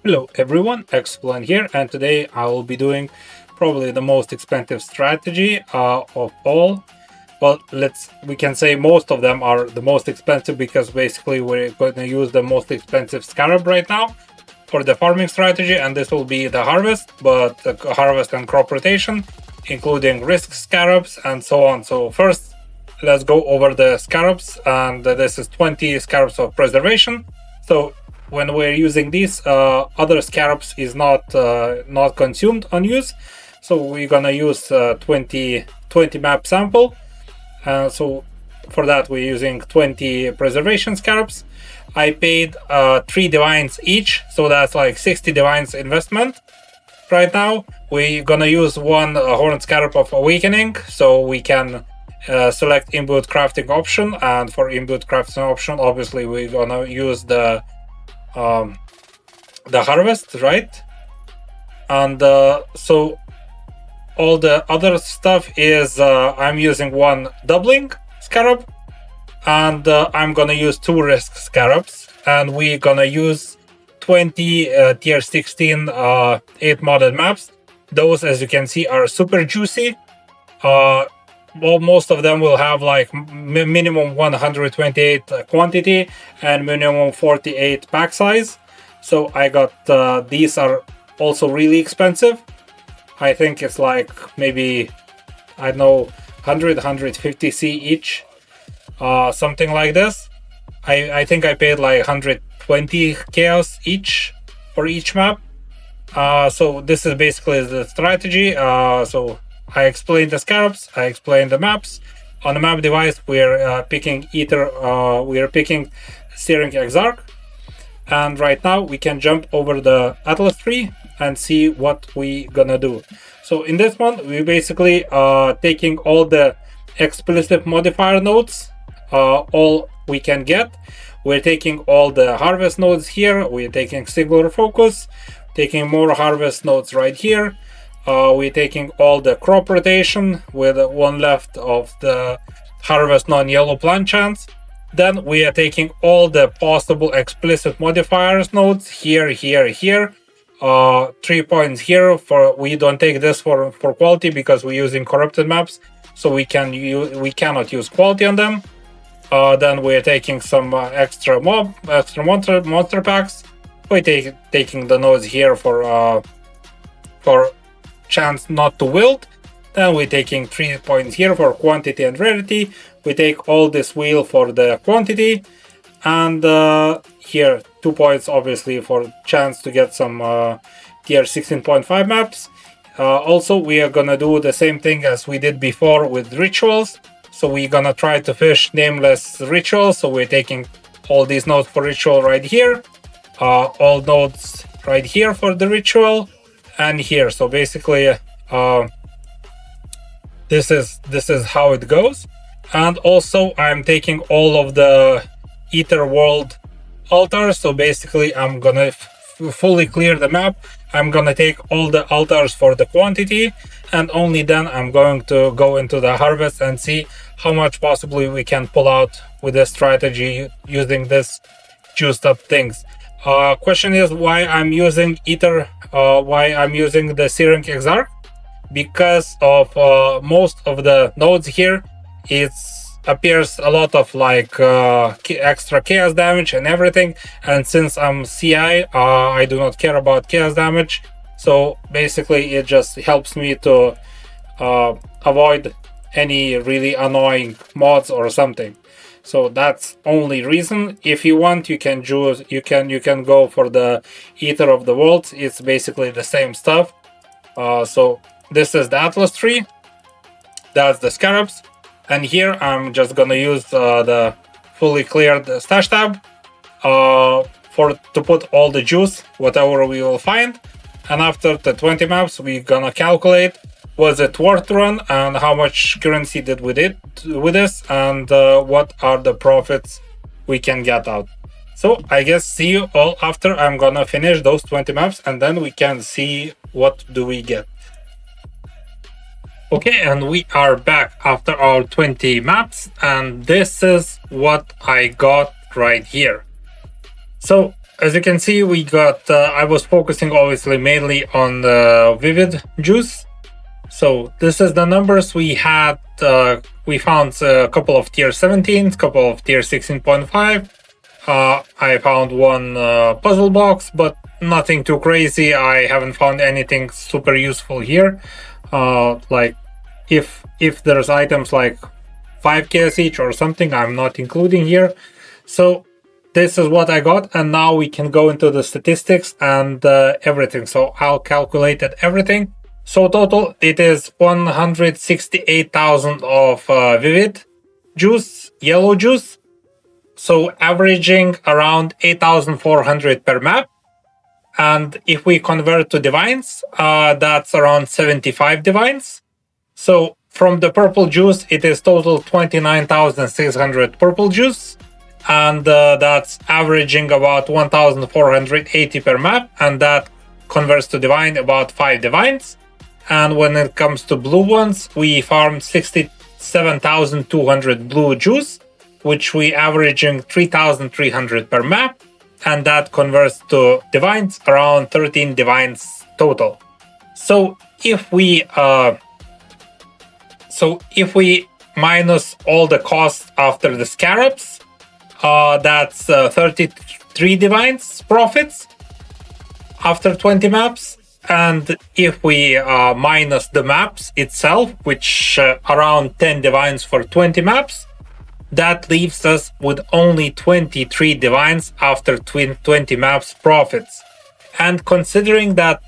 Hello everyone, Exile here, and today I will be doing probably the most expensive strategy of all. Well, we can say most of them are the most expensive because basically we're going to use the most expensive scarab right now for the farming strategy, and this will be the harvest, but the harvest and crop rotation, including risk scarabs and so on. So first, let's go over the scarabs, and this is 20 scarabs of preservation. So when we're using these, other scarabs is not consumed on use, so we're gonna use 20 map sample. So for that we're using 20 preservation scarabs. I paid 3 divines each, so that's like 60 divines investment. Right now we're gonna use one horned scarab of awakening, so we can select inbuilt crafting option, and for inbuilt crafting option obviously we're gonna use the harvest, right? And so all the other stuff is I'm using one doubling scarab, and I'm gonna use 2 risk scarabs, and we're gonna use 20 tier 16 8 modded maps. Those, as you can see, are super juicy. Well, most of them will have like minimum 128 quantity and minimum 48 pack size. So I got these are also really expensive. I think it's like maybe, I don't know, 150 C each, something like this. I think I paid like 120 chaos each for each map. So this is basically the strategy. So I explained the scarabs, I explained the maps. On the map device, we're picking picking Steering Exarch. And right now we can jump over the Atlas tree and see what we gonna do. So in this one, we basically taking all the explicit modifier nodes, all we can get. We're taking all the harvest nodes here. We're taking singular focus, taking more harvest nodes right here. We're taking all the crop rotation with one left of the harvest non-yellow plant chance. Then we are taking all the possible explicit modifiers nodes here, here, here. 3 points here. For we don't take this for quality because we're using corrupted maps, so we cannot use quality on them. Then we're taking some extra monster packs. We're taking the nodes here for chance not to wilt. Then we're taking 3 points here for quantity and rarity. We take all this wheel for the quantity, and here 2 points obviously for chance to get some tier 16.5 maps. Also, we are gonna do the same thing as we did before with rituals. So we're gonna try to fish nameless rituals. So we're taking all these nodes for ritual right here, all nodes right here for the ritual, and here. So basically this is how it goes. And also I'm taking all of the Ether World altars. So basically I'm gonna fully clear the map. I'm gonna take all the altars for the quantity, and only then I'm going to go into the harvest and see how much possibly we can pull out with this strategy using this juiced up things. Question is why I'm using why I'm using the Steering Exarch. Because of most of the nodes here, it appears a lot of like extra chaos damage and everything, and since I'm CI, I do not care about chaos damage, so basically it just helps me to avoid any really annoying mods or something. So that's only reason. If you want, you can choose, you can go for the Ether of the Worlds. It's basically the same stuff. So this is the Atlas tree, that's the scarabs, and here I'm just gonna use the fully cleared stash tab to put all the juice, whatever we will find. And after the 20 maps, we're gonna calculate was it worth to run and how much currency did we did with this, and what are the profits we can get out. So I guess see you all after I'm gonna finish those 20 maps, and then we can see what do we get. Okay, and we are back after our 20 maps, and this is what I got right here. So as you can see, we got, I was focusing obviously mainly on the Vivid juice. So this is the numbers we had. We found a couple of tier 17s, couple of tier 16.5. I found one puzzle box, but nothing too crazy. I haven't found anything super useful here. Like if there's items like 5k each or something, I'm not including here. So this is what I got, and now we can go into the statistics and everything. So I'll calculate everything. So total, it is 168,000 of Vivid juice, yellow juice. So averaging around 8,400 per map. And if we convert to divines, that's around 75 divines. So from the purple juice, it is total 29,600 purple juice. And that's averaging about 1,480 per map. And that converts to divine about 5 divines. And when it comes to blue ones, we farmed 67,200 blue juice, which we averaging 3,300 per map, and that converts to divines, around 13 divines total. So if we minus all the costs after the scarabs, that's 33 divines profits after 20 maps. And if we minus the maps itself, which around 10 divines for 20 maps, that leaves us with only 23 divines after 20 maps profits. And considering that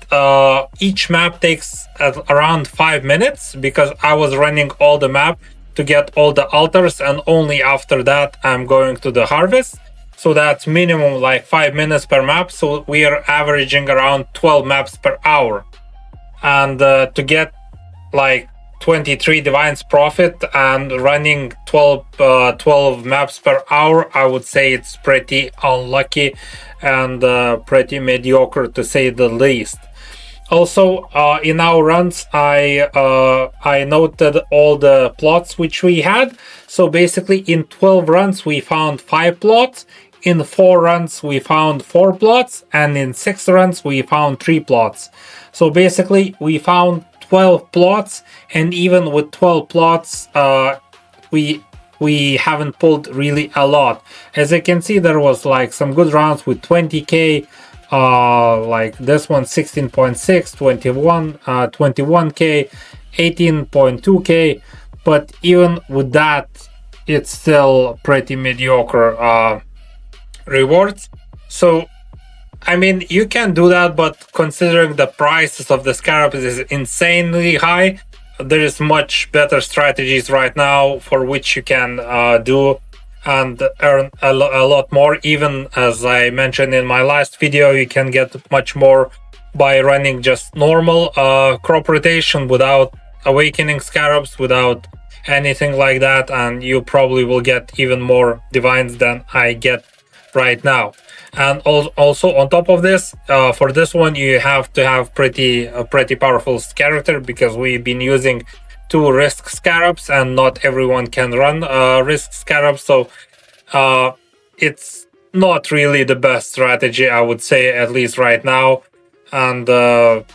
each map takes around 5 minutes, because I was running all the map to get all the altars, and only after that I'm going to the harvest. So that's minimum like 5 minutes per map. So we are averaging around 12 maps per hour. And to get like 23 divines profit and running 12 maps per hour, I would say it's pretty unlucky and pretty mediocre, to say the least. Also, in our runs, I noted all the plots which we had. So basically in 12 runs we found 5 plots, in 4 runs we found 4 plots, and in 6 runs we found 3 plots. So basically we found 12 plots, and even with 12 plots we haven't pulled really a lot. As you can see, there was like some good rounds with 20k, like this one 16.6, 21, 21k, 18.2k, but even with that it's still pretty mediocre rewards. So I mean, you can do that, but considering the prices of the scarabs is insanely high, there is much better strategies right now for which you can do and earn a lot more. Even as I mentioned in my last video, you can get much more by running just normal crop rotation without awakening scarabs, without anything like that, and you probably will get even more divines than I get right now. And also on top of this, for this one you have to have pretty powerful character, because we've been using 2 risk scarabs and not everyone can run risk scarabs. So it's not really the best strategy, I would say, at least right now. And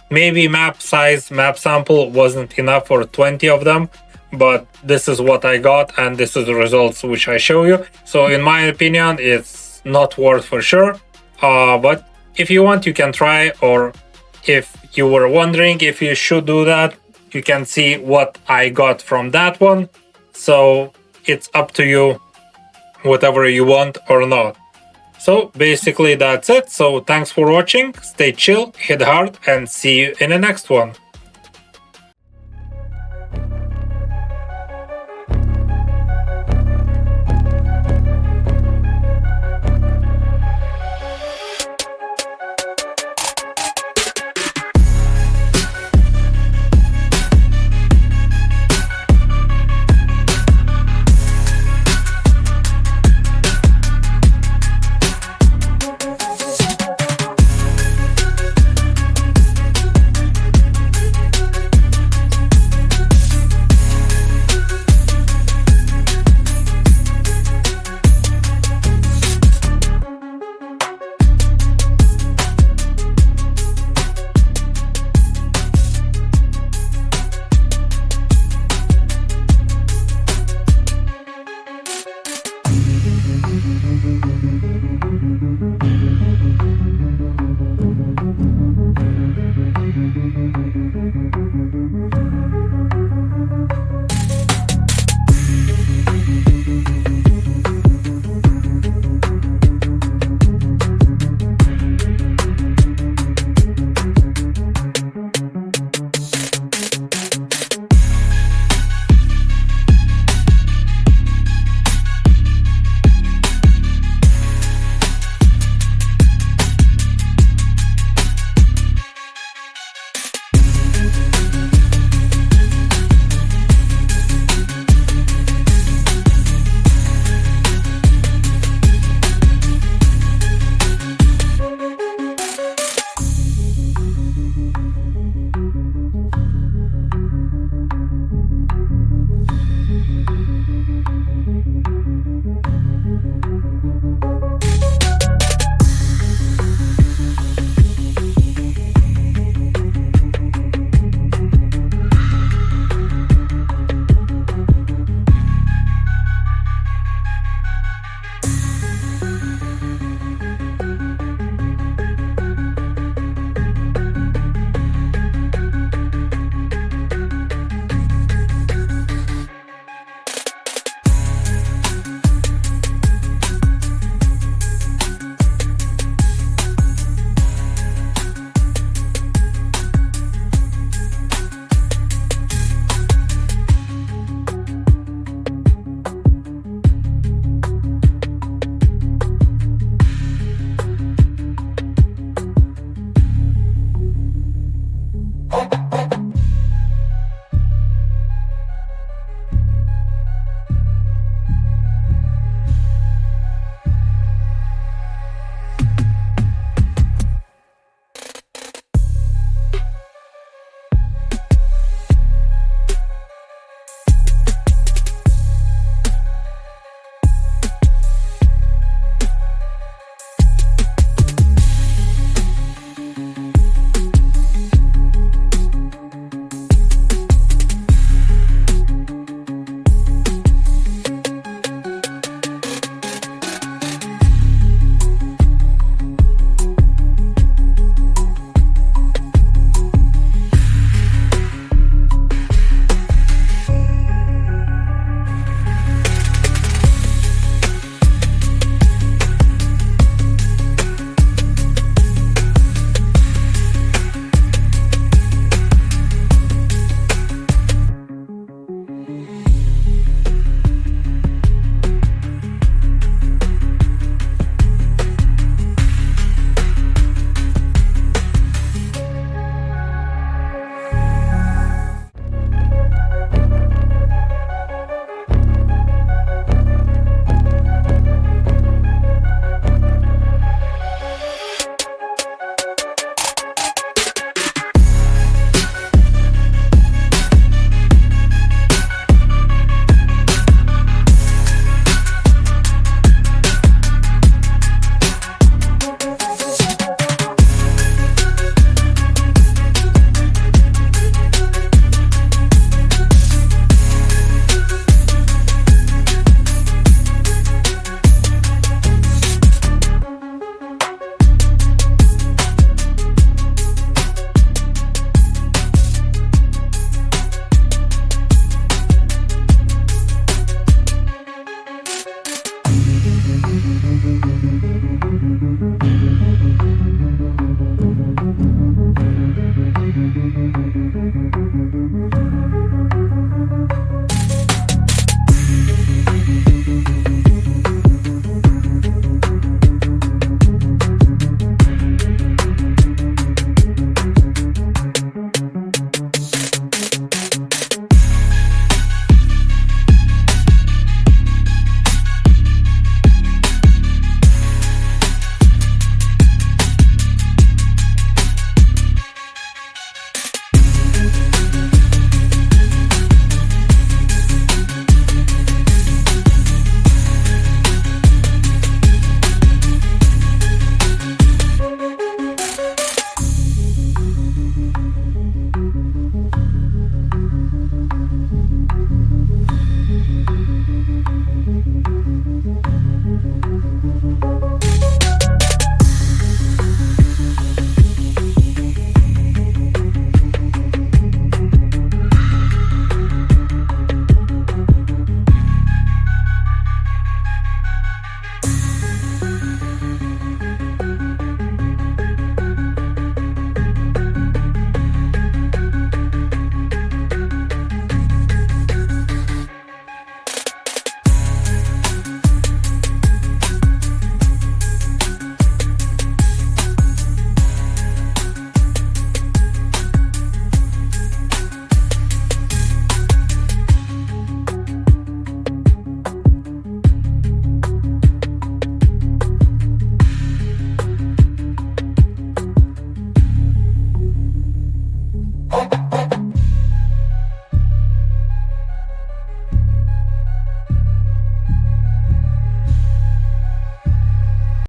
maybe map size, map sample wasn't enough for 20 of them, but this is what I got and this is the results which I show you. So in my opinion, it's not worth for sure, but if you want, you can try, or if you were wondering if you should do that, you can see what I got from that one. So it's up to you, whatever you want or not. So basically that's it. So thanks for watching, stay chill, hit hard, and see you in the next one.